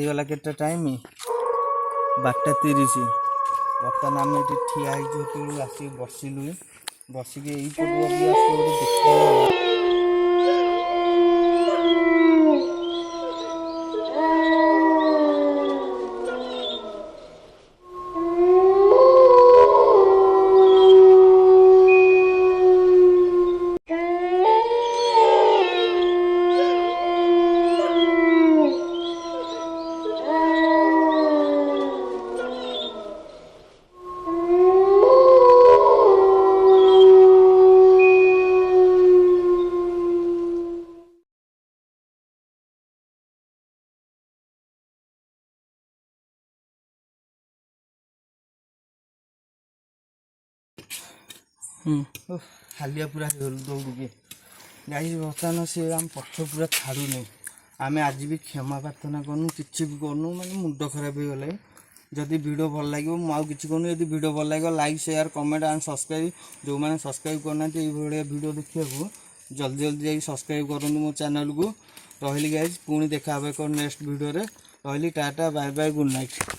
ହେଇଗଲା କେତେ ଟାଇମ୍ 12:30। ବର୍ତ୍ତମାନ ଆମେ ଏଠି ଠିଆ ହେଇଛୁ ସେତେବେଳୁ ଆସିକି ବସିଲୁ ବସିକି ଏଇପଟୁ ବି ଆସିକି ଗୋଟେ ଦେଖାଗଲା। ହାଲିଆ ପୁରା ହେଇଗଲୁ ଦୌଡ଼ିକି ଗାଈ। ବର୍ତ୍ତମାନ ସେ ଆମ ପଛ ପୁରା ଛାଡ଼ୁନି। ଆମେ ଆଜି ବି କ୍ଷମା ପ୍ରାର୍ଥନା କରୁନୁ, କିଛି ବି କରୁନୁ, ମାନେ ମୁଣ୍ଡ ଖରାପ ହେଇଗଲାଣି। ଯଦି ଭିଡ଼ିଓ ଭଲ ଲାଗିବ ମୁଁ ଆଉ କିଛି କରୁନି। ଯଦି ଭିଡ଼ିଓ ଭଲ ଲାଗିବ like share comment and subscribe. ଯେଉଁମାନେ ସବସ୍କ୍ରାଇବ୍ କରୁନାହାନ୍ତି ଏଇଭଳିଆ ଭିଡ଼ିଓ ଦେଖିବାକୁ ଜଲ୍ଦି ଜଲ୍ଦି ଯାଇକି ସବସ୍କ୍ରାଇବ୍ କରନ୍ତୁ ମୋ ଚ୍ୟାନେଲକୁ। ରହିଲି ଗାଇଜ୍, ପୁଣି ଦେଖା ହେବ ଏକ ନେକ୍ସଟ ଭିଡ଼ିଓରେ। ରହିଲି, tata bye bye good night.